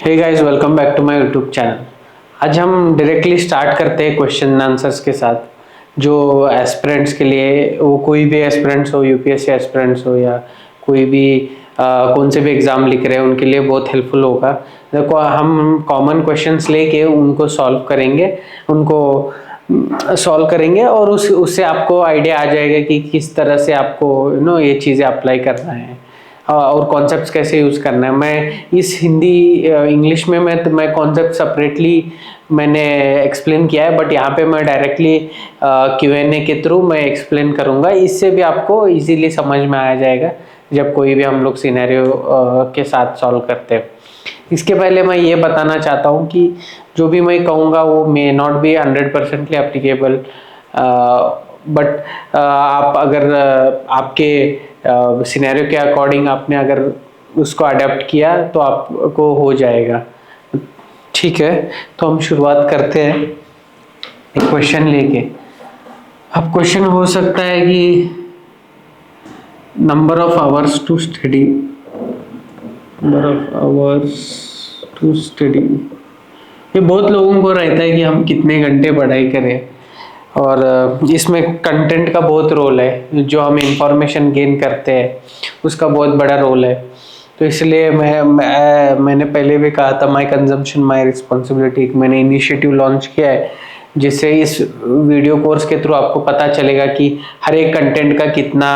Hey guys, welcome back to my YouTube channel. आज हम directly start करते हैं क्वेश्चन आंसर्स के साथ। जो एस्पिरेंट्स के लिए, वो कोई भी एस्पिरेंट्स हो, यूपीएससी एस्पिरेंट्स हो या कोई भी कौन से भी एग्ज़ाम लिख रहे हैं, उनके लिए बहुत हेल्पफुल होगा। देखो, हम कॉमन क्वेश्चंस लेके उनको सॉल्व करेंगे, और उससे आपको आइडिया आ जाएगा कि किस तरह से आपको ये चीज़ें अप्लाई करना है और कॉन्सेप्ट्स कैसे यूज़ करना है। मैं इस हिंदी इंग्लिश में मैं कॉन्सेप्ट सेपरेटली मैंने एक्सप्लेन किया है, बट यहाँ पे मैं डायरेक्टली Q&A के थ्रू मैं एक्सप्लेन करूँगा। इससे भी आपको इजीली समझ में आ जाएगा जब कोई भी हम लोग सिनेरियो के साथ सॉल्व करते हैं। इसके पहले मैं ये बताना चाहता हूँ कि जो भी मैं कहूँगा वो may not be 100% applicable, but आप अगर आपके सिनेरियो के अकॉर्डिंग आपने अगर उसको अडेप्ट किया तो आपको हो जाएगा। ठीक है, तो हम शुरुआत करते हैं एक क्वेश्चन लेके। अब क्वेश्चन हो सकता है कि number of hours to study, ये बहुत लोगों को रहता है कि हम कितने घंटे पढ़ाई करें, और इसमें कंटेंट का बहुत रोल है। जो हम इंफॉर्मेशन गेन करते हैं उसका बहुत बड़ा रोल है। तो इसलिए मैंने पहले भी कहा था, माई कंजम्पशन माई रिस्पॉन्सिबिलिटी। मैंने इनिशिएटिव लॉन्च किया है जिससे इस वीडियो कोर्स के थ्रू आपको पता चलेगा कि हर एक कंटेंट का कितना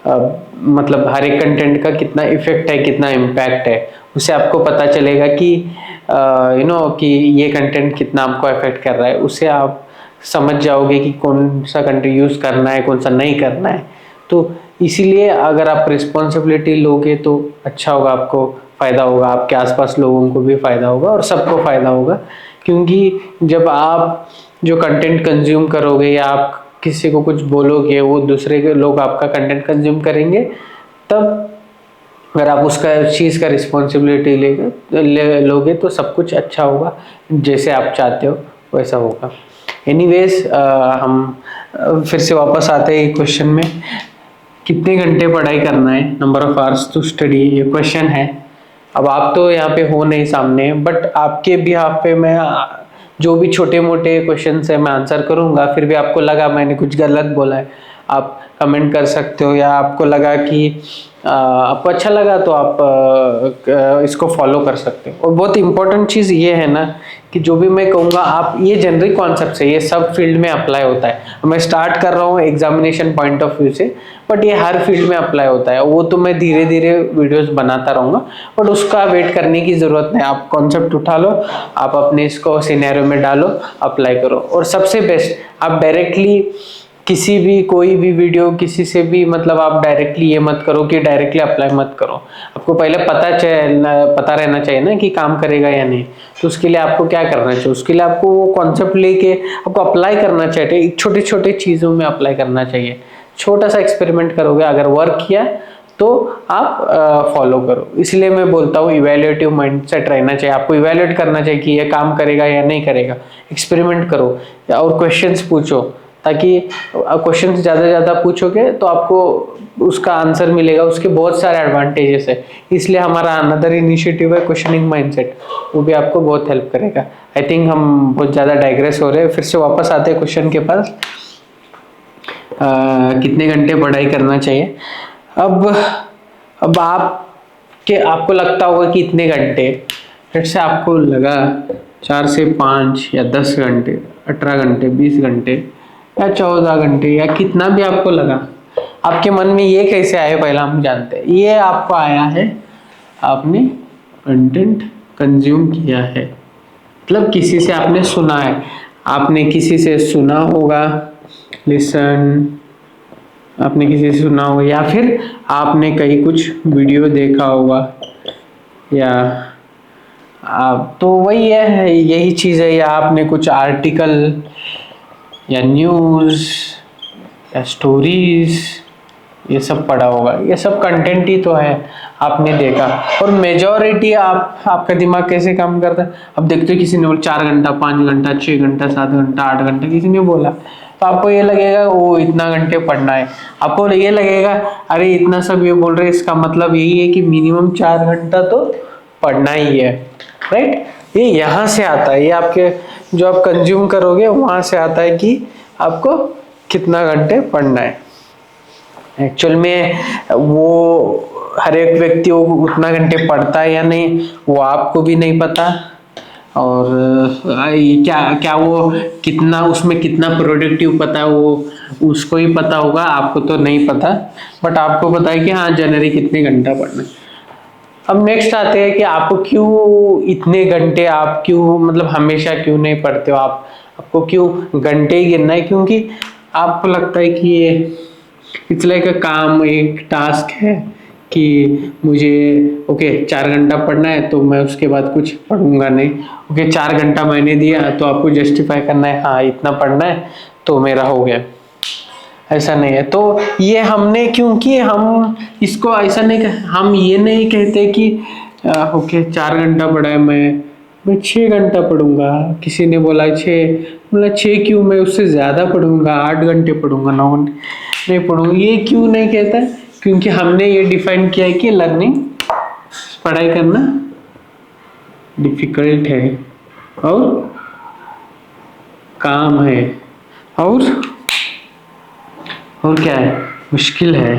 हर एक कंटेंट का कितना इफेक्ट है, कितना इम्पैक्ट है। उससे आपको पता चलेगा कि कि ये कंटेंट कितना आपको इफेक्ट कर रहा है। उससे आप समझ जाओगे कि कौन सा कंटेंट यूज़ करना है, कौन सा नहीं करना है। तो इसीलिए अगर आप रिस्पॉन्सिबिलिटी लोगे तो अच्छा होगा, आपको फ़ायदा होगा, आपके आसपास लोगों को भी फ़ायदा होगा और सबको फ़ायदा होगा। क्योंकि जब आप जो कंटेंट कंज्यूम करोगे या आप किसी को कुछ बोलोगे, वो दूसरे के लोग आपका कंटेंट कंज्यूम करेंगे, तब अगर आप उसका चीज़ का रिस्पॉन्सिबिलिटी लोगे तो सब कुछ अच्छा होगा, जैसे आप चाहते हो वैसा होगा। एनीवेज, हम फिर से वापस आते हैं क्वेश्चन में। कितने घंटे पढ़ाई करना है, number of hours to study, ये क्वेश्चन है। अब आप तो यहाँ पे हो नहीं सामने, बट आपके बिहाफ पे मैं जो भी छोटे मोटे क्वेश्चन है मैं आंसर करूँगा। फिर भी आपको लगा मैंने कुछ गलत बोला है, आप कमेंट कर सकते हो, या आपको लगा कि आपको अच्छा लगा तो आप इसको फॉलो कर सकते हो। और बहुत इंपॉर्टेंट चीज़ ये है ना कि जो भी मैं कहूँगा, आप ये जनरिक कॉन्सेप्ट है, ये सब फील्ड में अप्लाई होता है। मैं स्टार्ट कर रहा हूँ एग्जामिनेशन पॉइंट ऑफ व्यू से, बट ये हर फील्ड में अप्लाई होता है। वो तो मैं धीरे धीरे वीडियोस बनाता रहूँगा, बट उसका वेट करने की ज़रूरत नहीं। आप कॉन्सेप्ट उठा लो, आप अपने इसको सिनेरियो में डालो, अप्लाई करो। और सबसे बेस्ट, आप डायरेक्टली किसी भी कोई भी वीडियो किसी से भी आप डायरेक्टली ये मत करो कि डायरेक्टली अप्लाई मत करो। आपको पहले पता रहना चाहिए ना कि काम करेगा या नहीं। तो उसके लिए आपको क्या करना चाहिए, उसके लिए आपको वो कॉन्सेप्ट लेके आपको अप्लाई करना चाहिए। छोटे छोटे चीज़ों में अप्लाई करना चाहिए। छोटा सा एक्सपेरिमेंट करोगे, अगर वर्क किया तो आप फॉलो करो। इसलिए मैं बोलता हूँ इवैल्यूएटिव माइंडसेट रहना चाहिए। आपको इवैल्यूएट करना चाहिए कि ये काम करेगा या नहीं करेगा। एक्सपेरिमेंट करो और क्वेश्चंस पूछो, ताकि क्वेश्चन ज़्यादा पूछोगे तो आपको उसका आंसर मिलेगा। उसके बहुत सारे एडवांटेजेस है। इसलिए हमारा अनदर इनिशिएटिव है क्वेश्चनिंग माइंडसेट, वो भी आपको बहुत हेल्प करेगा। आई थिंक हम बहुत ज़्यादा डाइग्रेस हो रहे हैं। फिर से वापस आते हैं क्वेश्चन के पास। कितने घंटे पढ़ाई करना चाहिए। अब आपको लगता होगा कि इतने घंटे, फिर से आपको लगा 4 से 5 या 10 घंटे, 18 घंटे, 20 घंटे या 14 घंटे, या कितना भी आपको लगा। आपके मन में ये कैसे आए, पहला हम जानते हैं। ये आपको आया है, आपने कंटेंट कंज्यूम किया है, मतलब किसी से आपने सुना है। आपने किसी से सुना होगा, लिसन, आपने किसी से सुना होगा, या फिर आपने कहीं कुछ वीडियो देखा होगा, या तो वही है, यही चीज़ है। या आपने कुछ आर्टिकल या न्यूज़ या स्टोरीज ये सब पढ़ा होगा। ये सब कंटेंट ही तो है, आपने देखा। और मेजॉरिटी आपका दिमाग कैसे काम करता है। अब देखते हो किसी ने बोला 4 घंटा, 5 घंटा, 6 घंटा, 7 घंटा, 8 घंटा किसी ने बोला, तो आपको ये लगेगा वो इतना घंटे पढ़ना है। आपको ये लगेगा अरे इतना सब ये बोल रहे हैं, इसका मतलब यही है कि मिनिमम 4 घंटा तो पढ़ना ही है, राइट। ये यहाँ से आता है, ये आपके जो आप कंज्यूम करोगे वहां से आता है कि आपको कितना घंटे पढ़ना है। एक्चुअल में वो हर एक व्यक्ति वो उतना घंटे पढ़ता है या नहीं वो आपको भी नहीं पता, और क्या क्या वो कितना उसमें कितना प्रोडक्टिव पता है वो उसको ही पता होगा, आपको तो नहीं पता। बट आपको पता है कि हाँ जनरली कितने घंटा पढ़ना है। अब नेक्स्ट आते हैं कि आपको क्यों इतने घंटे, आप क्यों मतलब हमेशा क्यों नहीं पढ़ते हो, आपको क्यों घंटे ही गिनना है, क्योंकि आपको लगता है कि ये इट्स लाइक अ काम, एक टास्क है कि मुझे ओके 4 घंटा पढ़ना है तो मैं उसके बाद कुछ पढ़ूंगा नहीं। ओके 4 घंटा मैंने दिया तो आपको जस्टिफाई करना है हाँ इतना पढ़ना है तो मेरा हो गया, ऐसा नहीं है। तो ये हमने, क्योंकि हम इसको ऐसा नहीं हम ये नहीं कहते कि ओके 4 घंटा पढ़ा है मैं 6 घंटा पढ़ूंगा। किसी ने बोला 6, बोला 6 क्यों, मैं उससे ज्यादा पढ़ूंगा, 8 घंटे पढ़ूंगा, 9 घंटे नहीं पढ़ूंगा। ये क्यों नहीं कहता, क्योंकि हमने ये डिफाइन किया है कि लर्निंग, पढ़ाई करना डिफिकल्ट है और काम है और क्या है, मुश्किल है।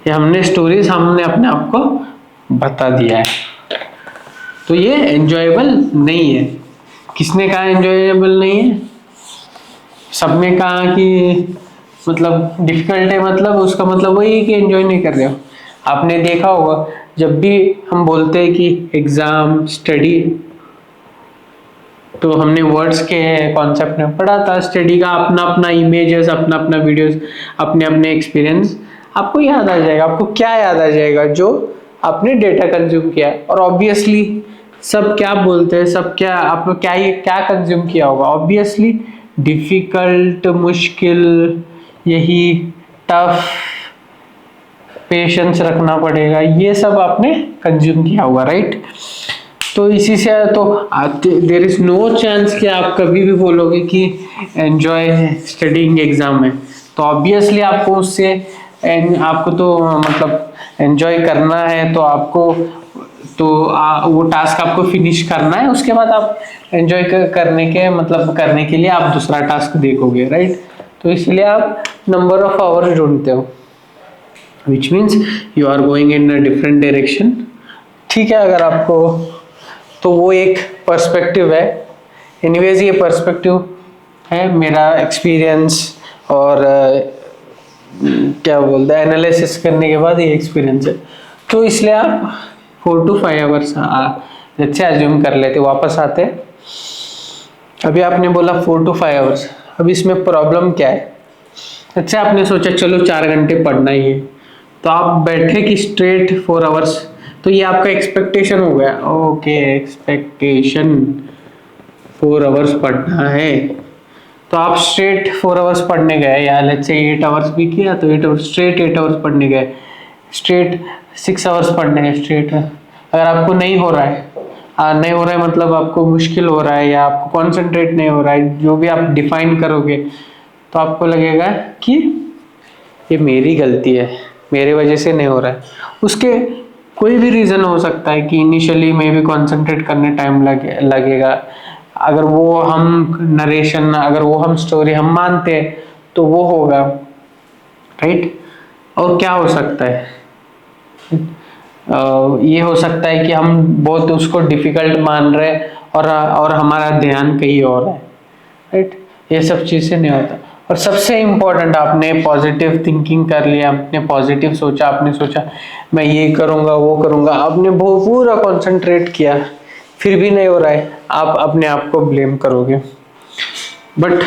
ये हमने स्टोरीज हमने अपने आप को बता दिया है। तो ये एंजॉयबल नहीं है। किसने कहा एंजॉयबल नहीं है? सबने कहा कि मतलब डिफिकल्ट है, मतलब उसका मतलब वही है कि एंजॉय नहीं कर रहे हो। आपने देखा होगा जब भी हम बोलते हैं कि एग्जाम स्टडी, तो हमने वर्ड्स के कॉन्सेप्ट में पढ़ा था। स्टडी का अपना अपना इमेजेस, अपना अपना वीडियोस, अपने अपने एक्सपीरियंस आपको याद आ जाएगा। आपको क्या याद आ जाएगा? जो आपने डेटा कंज्यूम किया। और ऑब्वियसली सब क्या बोलते हैं, सब क्या आपको क्या कंज्यूम किया होगा? ऑब्वियसली डिफिकल्ट, मुश्किल, यही टफ, पेशेंस रखना पड़ेगा, ये सब आपने कंज्यूम किया होगा, राइट। तो इसी से तो देयर इज नो चांस कि आप कभी भी बोलोगे कि एंजॉय स्टडीइंग एग्जाम में। तो ऑब्वियसली आपको उससे आपको तो मतलब एंजॉय करना है, तो आपको तो वो टास्क आपको फिनिश करना है, उसके बाद आप एंजॉय करने के मतलब करने के लिए आप दूसरा टास्क देखोगे, राइट। तो इसलिए आप नंबर ऑफ आवर्स ढूंढते हो, which means you are going in a different direction. ठीक है, अगर आपको, तो वो एक पर्सपेक्टिव है। एनीवेज ये पर्सपेक्टिव है, मेरा एक्सपीरियंस और क्या बोलते हैं एनालिसिस करने के बाद ये एक्सपीरियंस है। तो इसलिए आप 4 to 5 आवर्स जैसे एज्यूम कर लेते, वापस आते। अभी आपने बोला 4 to 5 आवर्स, अब इसमें प्रॉब्लम क्या है? अच्छा आपने सोचा चलो 4 घंटे पढ़ना ही है, तो आप बैठे कि स्ट्रेट 4 आवर्स, तो ये आपका एक्सपेक्टेशन हो गया। ओके एक्सपेक्टेशन 4 आवर्स पढ़ना है, तो आप स्ट्रेट 4 आवर्स पढ़ने गए, या लेट्स से 8 आवर्स भी किया तो 8 आवर्स स्ट्रेट 8 आवर्स पढ़ने गए, स्ट्रेट 6 आवर्स पढ़ने गए स्ट्रेट। अगर आपको नहीं हो रहा है, नहीं हो रहा है मतलब आपको मुश्किल हो रहा है या आपको कॉन्सेंट्रेट नहीं हो रहा है, जो भी आप डिफाइन करोगे, तो आपको लगेगा कि ये मेरी गलती है, मेरे वजह से नहीं हो रहा है। उसके कोई भी रीज़न हो सकता है कि इनिशियली में भी कॉन्सेंट्रेट करने टाइम लगेगा। अगर वो हम नरेशन, अगर वो हम स्टोरी हम मानते हैं तो वो होगा, राइट। और क्या हो सकता है? ये हो सकता है कि हम बहुत उसको डिफिकल्ट मान रहे हैं और हमारा ध्यान कहीं और है, राइट। ये सब चीज़ें नहीं होता। और सबसे इम्पोर्टेंट, आपने पॉजिटिव थिंकिंग कर लिया, आपने पॉजिटिव सोचा, आपने सोचा मैं ये करूँगा वो करूँगा, आपने पूरा कॉन्सेंट्रेट किया, फिर भी नहीं हो रहा है, आप अपने आप को ब्लेम करोगे। बट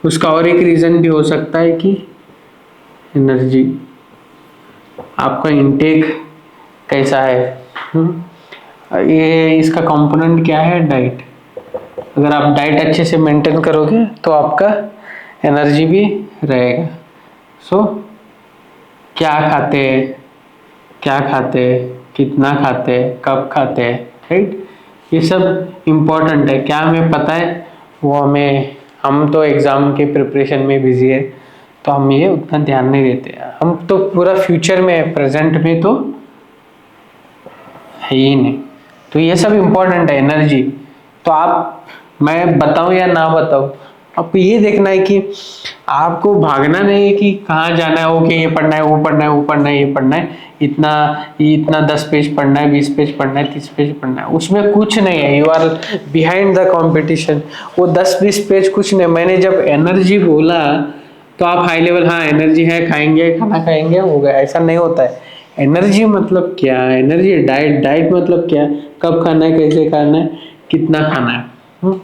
उसका और एक रीज़न भी हो सकता है कि एनर्जी, आपका इनटेक कैसा है। ये इसका कंपोनेंट क्या है? डाइट। अगर आप डाइट अच्छे से मेंटेन करोगे तो आपका एनर्जी भी रहेगा। सो क्या खाते, कितना खाते, कब खाते, राइट, ये सब इम्पोर्टेंट है। क्या हमें पता है वो हम तो एग्ज़ाम के प्रिपरेशन में बिजी है, तो हम ये उतना ध्यान नहीं देते। हम तो पूरा फ्यूचर में, प्रेजेंट में तो है ही नहीं। तो ये सब इम्पोर्टेंट है एनर्जी। तो आप, मैं बताऊं या ना बताऊं, आपको ये देखना है कि आपको भागना नहीं है कि कहाँ जाना है, ओके ये पढ़ना है, वो पढ़ना है, वो पढ़ना है, ये पढ़ना है, इतना इतना 10 पेज पढ़ना है, 20 पेज पढ़ना है, 30 पेज पढ़ना है, उसमें कुछ नहीं है। You are behind the competition. वो 10-20 पेज कुछ नहीं। मैंने जब एनर्जी बोला तो आप हाई लेवल, हाँ एनर्जी है, खाएंगे, खाना खाएंगे, हो गया, ऐसा नहीं होता है। एनर्जी मतलब क्या है? एनर्जी डाइट, डाइट मतलब क्या है? कब खाना है, कैसे खाना है, कितना खाना है।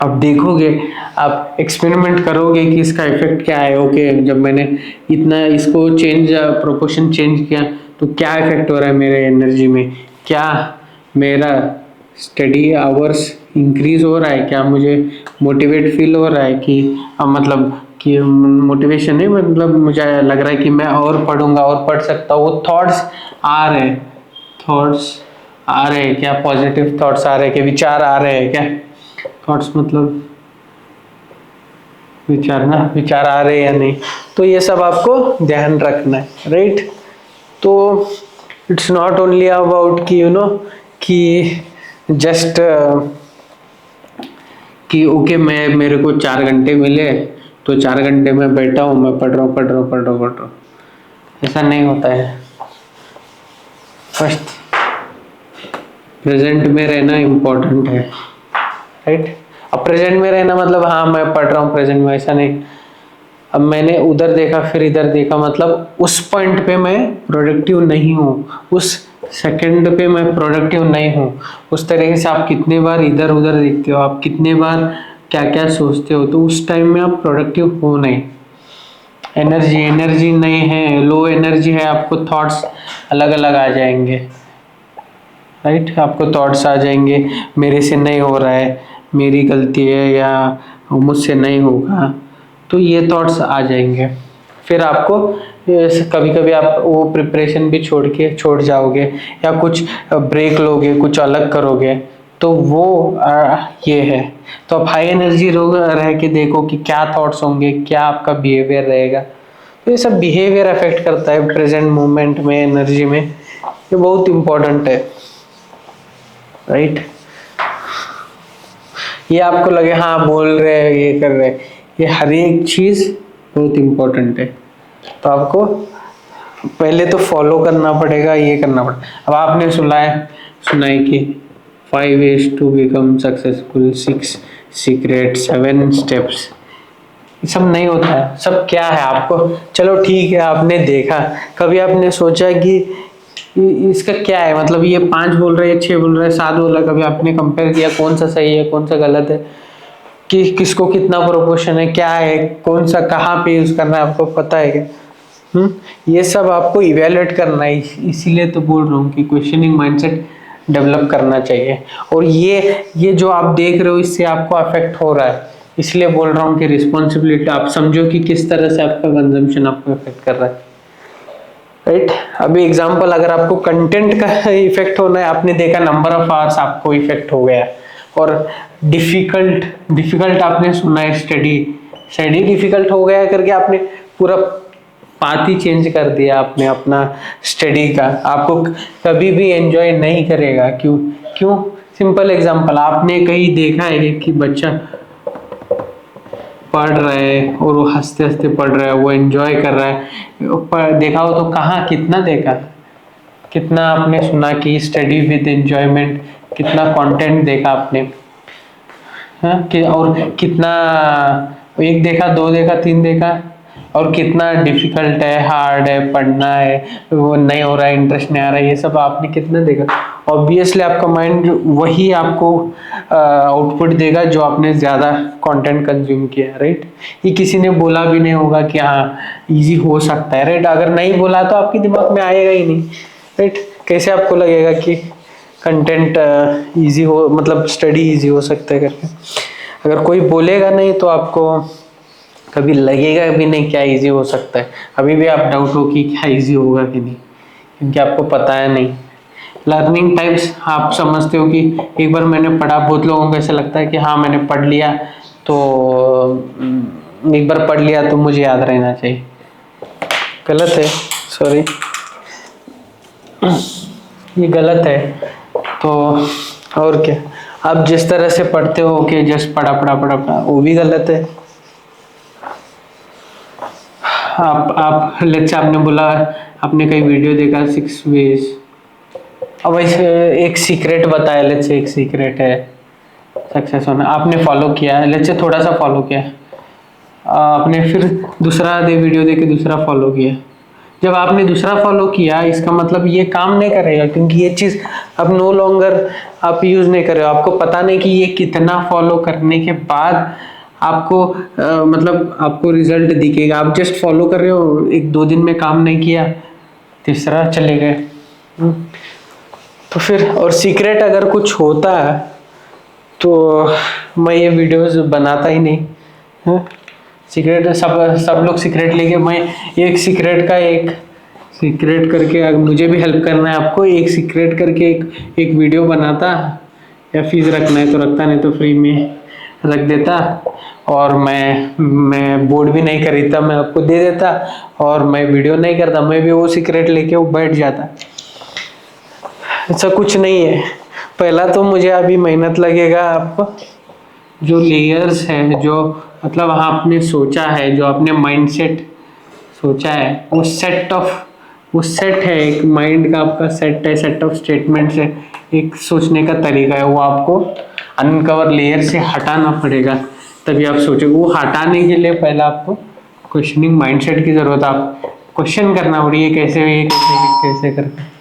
अब देखोगे, आप एक्सपेरिमेंट करोगे कि इसका इफेक्ट क्या है। ओके, जब मैंने इतना इसको चेंज, प्रोपोर्शन चेंज किया तो क्या इफेक्ट हो रहा है मेरे एनर्जी में, क्या मेरा स्टडी आवर्स इंक्रीज हो रहा है, क्या मुझे मोटिवेट फील हो रहा है कि मतलब कि मोटिवेशन नहीं, मतलब मुझे लग रहा है कि मैं और पढ़ूंगा और पढ़ सकता हूँ। वो थॉट्स आ रहे हैं, थॉट्स आ रहे हैं क्या, पॉजिटिव थॉट्स आ रहे हैं क्या, विचार आ रहे हैं क्या। थॉट्स मतलब विचार ना, विचार आ रहे हैं या नहीं। तो ये सब आपको ध्यान रखना है, राइट। तो इट्स नॉट ओनली अबाउट कि कि जस्ट कि ओके मैं, मेरे को 4 घंटे मिले तो 4 घंटे में बैठा हूँ, मैं पढ़ रहा हूँ, पढ़ रहा हूँ, पढ़ रहा हूँ, पढ़ रहा हूँ, ऐसा नहीं होता है। फर्स्ट प्रेजेंट में रहना इम्पोर्टेंट है, राइट। अब प्रेजेंट में रहना मतलब हाँ मैं पढ़ रहा हूँ प्रेजेंट में, ऐसा नहीं। अब मैंने उधर देखा फिर इधर देखा, मतलब उस पॉइंट पे मैं प्रोडक्टिव नहीं हूँ, उस सेकंड पे मैं प्रोडक्टिव नहीं हूँ। उस तरीके से आप कितने बार इधर उधर देखते हो, आप कितने बार क्या क्या सोचते हो, तो उस टाइम में आप प्रोडक्टिव हो नहीं। एनर्जी, एनर्जी नहीं है, लो एनर्जी है, आपको थॉट्स अलग अलग आ जाएंगे, राइट। आपको थॉट्स आ जाएंगे, मेरे से नहीं हो रहा है, मेरी गलती है, या मुझसे नहीं होगा, तो ये थॉट्स आ जाएंगे। फिर आपको कभी कभी आप वो प्रिपरेशन भी छोड़ जाओगे, या कुछ ब्रेक लोगे, कुछ अलग करोगे, तो वो ये है। तो आप हाई एनर्जी रह के देखो कि क्या थॉट्स होंगे, क्या आपका बिहेवियर रहेगा। तो ये सब बिहेवियर अफेक्ट करता है प्रेजेंट मोमेंट में, एनर्जी में। ये बहुत इंपॉर्टेंट है, राइट। ये आपको लगे हाँ बोल रहे हैं, ये कर रहे हैं, ये हर एक चीज बहुत इंपॉर्टेंट है। तो आपको पहले तो फॉलो करना पड़ेगा, ये करना पड़ेगा। अब आपने सुना है कि 5 ways to become successful, 6 secrets, 7 steps। ये सब नहीं होता है। सब क्या है आपको, चलो ठीक है आपने देखा, कभी आपने सोचा कि इसका क्या है, मतलब ये 5 बोल रहे हैं, 6 बोल रहे हैं, 7 बोल रहे हैं, कभी आपने कंपेयर किया कौन सा सही है कौन सा गलत है, कि किसको कितना प्रोपोर्शन है, क्या है, कौन सा कहाँ पे यूज करना है, आपको पता है क्या। ये सब आपको इवेलुएट करना है। इसीलिए तो बोल रहा हूँ कि क्वेश्चनिंग माइंडसेट डेवलप करना चाहिए। और ये जो आप देख रहे हो इससे आपको अफेक्ट हो रहा है, इसलिए बोल रहा हूँ कि रिस्पॉन्सिबिलिटी आप समझो कि किस तरह से आपका कंजम्पशन आपको इफेक्ट कर रहा है, राइट। अभी एग्जांपल, अगर आपको कंटेंट का इफेक्ट होना है, आपने देखा नंबर ऑफ आवर्स आपको इफेक्ट हो गया, और डिफिकल्ट डिफिकल्ट आपने सुना है, स्टडी स्टडी डिफिकल्ट हो गया करके आपने पूरा पाथ ही चेंज कर दिया आपने अपना स्टडी का, आपको कभी भी एंजॉय नहीं करेगा। क्यों क्यों सिंपल एग्जांपल, आपने कहीं देखा है कि बच्चा पढ़ रहा है और वो हंसते हंसते पढ़ रहा है, वो एंजॉय कर रहा है, देखा हो तो कहाँ, कितना देखा, कितना आपने सुना कि स्टडी विद एंजॉयमेंट, कितना कंटेंट देखा आपने, हाँ कि, और कितना, एक देखा, दो देखा, 3 देखा, और कितना डिफिकल्ट है, हार्ड है, पढ़ना है, वो नहीं हो रहा है, इंटरेस्ट नहीं आ रहा है, ये सब आपने कितना देखा। ऑब्वियसली आपका माइंड वही आपको आउटपुट देगा जो आपने ज्यादा कंटेंट कंज्यूम किया, राइट। ये किसी ने बोला भी नहीं होगा कि हाँ इजी हो सकता है, राइट। अगर नहीं बोला तो आपके दिमाग में आएगा ही नहीं, राइट। कैसे आपको लगेगा कि कंटेंट इजी हो, मतलब स्टडी इजी हो सकता है करके। अगर कोई बोलेगा नहीं तो आपको कभी लगेगा भी नहीं क्या इजी हो सकता है, अभी भी आप डाउट हो कि क्या इजी होगा कि नहीं, क्योंकि आपको पता है नहीं। लर्निंग टाइप्स, आप समझते हो कि एक बार मैंने पढ़ा, बहुत लोगों को ऐसा लगता है कि हाँ मैंने पढ़ लिया तो एक बार पढ़ लिया तो मुझे याद रहना चाहिए, गलत है, सॉरी। ये गलत है। तो और क्या, आप जिस तरह से पढ़ते हो कि जस्ट पढ़ा पढ़ा पढ़ा पढ़ा, वो भी गलत है। आप लेट्स से आपने बोला, आपने कई वीडियो देखा 6 वेज, अब ऐसे एक सीक्रेट बताया, लेट्स से एक सीक्रेट है सक्सेस होना, आपने फॉलो किया है, लेट्स से थोड़ा सा फॉलो किया है, आपने फिर दूसरा वीडियो देख के दूसरा फॉलो किया। जब आपने दूसरा फॉलो किया, इसका मतलब ये काम नहीं करेगा, क्योंकि ये चीज़ अब नो लॉन्गर आप यूज़ नहीं कर रहे हो। आपको पता नहीं कि ये कितना फॉलो करने के बाद आपको मतलब आपको रिजल्ट दिखेगा। आप जस्ट फॉलो कर रहे हो, 1-2 दिन में काम नहीं किया, तीसरा चले गए। तो फिर और सीक्रेट अगर कुछ होता है तो मैं ये वीडियोस बनाता ही नहीं। सीक्रेट सब लोग सीक्रेट लेके, मैं एक सीक्रेट का एक सीक्रेट करके, अगर मुझे भी हेल्प करना है आपको, एक सीक्रेट करके एक वीडियो बनाता, या फीस रखना है तो रखता, नहीं तो फ्री में रख देता, और मैं बोर्ड भी नहीं खरीदता, मैं आपको दे देता, और मैं वीडियो नहीं करता, मैं भी वो सीक्रेट लेके वो बैठ जाता। ऐसा कुछ नहीं है। पहला तो मुझे अभी मेहनत लगेगा, आपको जो लेयर्स है, जो मतलब आपने सोचा है, जो आपने माइंडसेट सोचा है, वो सेट है, एक माइंड का आपका सेट है, सेट ऑफ स्टेटमेंट्स है, एक सोचने का तरीका है, वो आपको अनकवर लेयर से हटाना पड़ेगा, तभी आप सोचोगे। वो हटाने के लिए पहले आपको क्वेश्चनिंग माइंडसेट की जरूरत है। आप क्वेश्चन करना पड़ेगा, कैसे करके